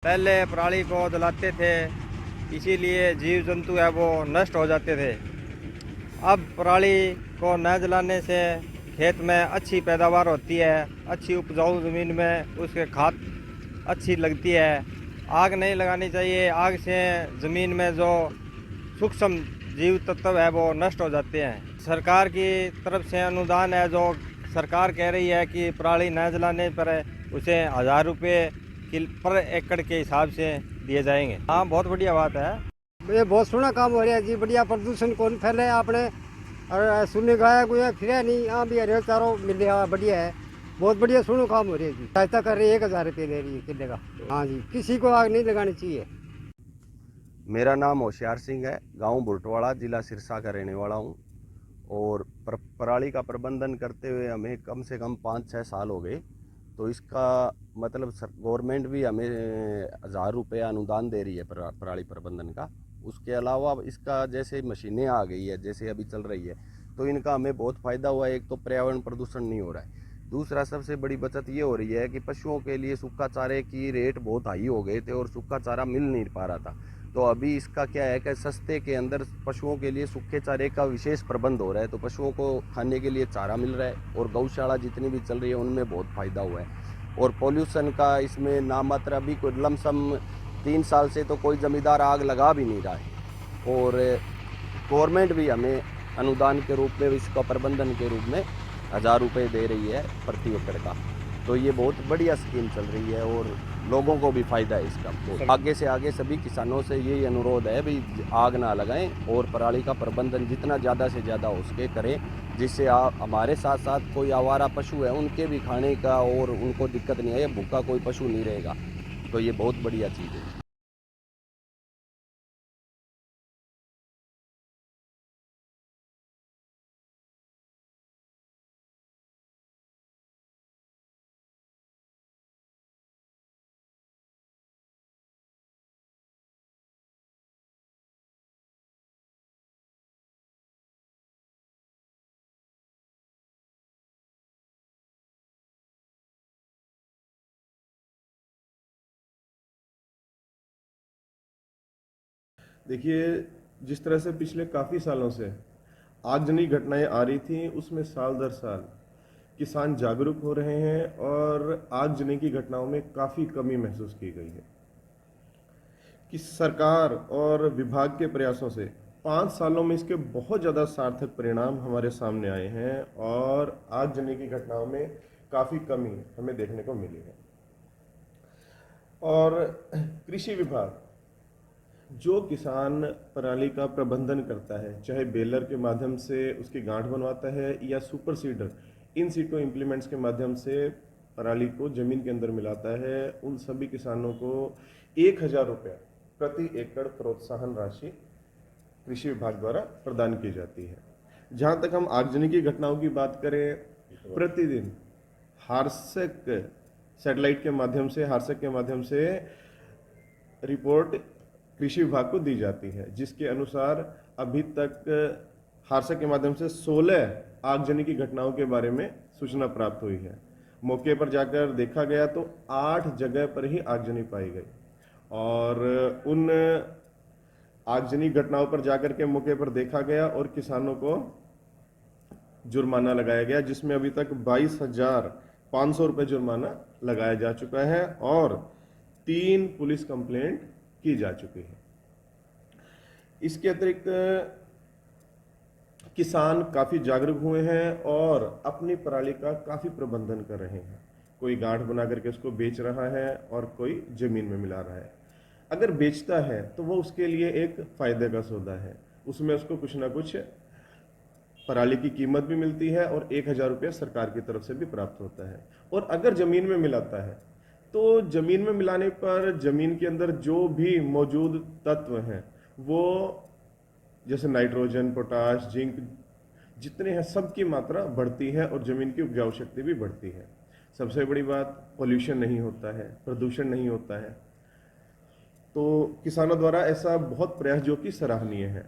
पहले पराली को जलाते थे, इसीलिए जीव जंतु है वो नष्ट हो जाते थे। अब पराली को न जलाने से खेत में अच्छी पैदावार होती है, अच्छी उपजाऊ ज़मीन में उसके खाद अच्छी लगती है। आग नहीं लगानी चाहिए, आग से ज़मीन में जो सूक्ष्म जीव तत्व है वो नष्ट हो जाते हैं। सरकार की तरफ से अनुदान है, जो सरकार कह रही है कि पराली न जलाने पर उसे 1000 रुपये पर एकड़ के हिसाब से दिए जाएंगे। हाँ, बहुत बढ़िया बात है। ये बहुत सोहना काम हो रहा है जी। बढ़िया, प्रदूषण कौन फैले आपने और सुनने गाया कोई फिर नहीं। यहाँ भी हरे चारों मिले, बढ़िया है। बहुत बढ़िया सोहना काम हो रहा है जी। सहायता कर रही है, 1000 रुपये दे रही है किले का। हाँ जी, किसी को आग नहीं लगानी चाहिए। मेरा नाम होशियार सिंह है, गांव बुरटवाड़ा, जिला सिरसा का रहने वाला हूं। और पराली का प्रबंधन करते हुए हमें कम से कम 5-6 साल हो गए। तो इसका मतलब गवर्नमेंट भी हमें 1000 रुपये अनुदान दे रही है पराली प्रबंधन का। उसके अलावा इसका जैसे मशीनें आ गई है, जैसे अभी चल रही है, तो इनका हमें बहुत फ़ायदा हुआ है। एक तो पर्यावरण प्रदूषण नहीं हो रहा है, दूसरा सबसे बड़ी बचत ये हो रही है कि पशुओं के लिए सूखा चारे की रेट बहुत हाई हो गए थे और सूखा चारा मिल नहीं पा रहा था। तो अभी इसका क्या है कि सस्ते के अंदर पशुओं के लिए सूखे चारे का विशेष प्रबंध हो रहा है, तो पशुओं को खाने के लिए चारा मिल रहा है। और गौशाला जितनी भी चल रही है उनमें बहुत फ़ायदा हुआ है। और पॉल्यूशन का इसमें नामात्र अभी कोई लमसम 3 साल से तो कोई ज़मींदार आग लगा भी नहीं रहा है। और गवर्नमेंट भी हमें अनुदान के रूप में, इसका प्रबंधन के रूप में 1000 रुपये दे रही है प्रति एकड़ का। तो ये बहुत बढ़िया स्कीम चल रही है और लोगों को भी फ़ायदा है इसका। तो आगे से आगे सभी किसानों से यही अनुरोध है भाई, आग ना लगाएं और पराली का प्रबंधन जितना ज़्यादा से ज़्यादा हो सके करें, जिससे आप हमारे साथ साथ कोई आवारा पशु है उनके भी खाने का और उनको दिक्कत नहीं है। भूखा कोई पशु नहीं रहेगा, तो ये बहुत बढ़िया चीज़ है। देखिए, जिस तरह से पिछले काफ़ी सालों से आगजनी घटनाएं आ रही थी, उसमें साल दर साल किसान जागरूक हो रहे हैं और आगजनी की घटनाओं में काफ़ी कमी महसूस की गई है। कि सरकार और विभाग के प्रयासों से 5 सालों में इसके बहुत ज़्यादा सार्थक परिणाम हमारे सामने आए हैं और आगजनी की घटनाओं में काफ़ी कमी हमें देखने को मिली है। और कृषि विभाग जो किसान पराली का प्रबंधन करता है, चाहे बेलर के माध्यम से उसकी गांठ बनवाता है या सुपर सीडर इन सीटो इम्प्लीमेंट्स के माध्यम से पराली को जमीन के अंदर मिलाता है, उन सभी किसानों को 1000 रुपया प्रति एकड़ प्रोत्साहन राशि कृषि विभाग द्वारा प्रदान की जाती है। जहां तक हम आगजनी की घटनाओं की बात करें, प्रतिदिन हार्सक सैटेलाइट के माध्यम से, हार्सक के माध्यम से रिपोर्ट कृषि विभाग को दी जाती है, जिसके अनुसार अभी तक हार्सक के माध्यम से 16 आगजनी की घटनाओं के बारे में सूचना प्राप्त हुई है। मौके पर जाकर देखा गया तो 8 जगह पर ही आगजनी पाई गई और उन आगजनी घटनाओं पर जाकर के मौके पर देखा गया और किसानों को जुर्माना लगाया गया, जिसमें अभी तक 22,500 रुपये जुर्माना लगाया जा चुका है और 3 पुलिस कंप्लेंट की जा चुकी है। इसके अतिरिक्त किसान काफ़ी जागरूक हुए हैं और अपनी पराली का काफ़ी प्रबंधन कर रहे हैं। कोई गांठ बना करके उसको बेच रहा है और कोई ज़मीन में मिला रहा है। अगर बेचता है तो वो उसके लिए एक फ़ायदे का सौदा है, उसमें उसको कुछ ना कुछ पराली की कीमत भी मिलती है और 1000 रुपये सरकार की तरफ से भी प्राप्त होता है। और अगर ज़मीन में मिलाता है तो ज़मीन में मिलाने पर ज़मीन के अंदर जो भी मौजूद तत्व हैं, वो जैसे नाइट्रोजन, पोटाश, जिंक जितने हैं सबकी मात्रा बढ़ती है और ज़मीन की उपजाऊ शक्ति भी बढ़ती है। सबसे बड़ी बात, पोल्यूशन नहीं होता है, प्रदूषण नहीं होता है। तो किसानों द्वारा ऐसा बहुत प्रयास जो कि सराहनीय है।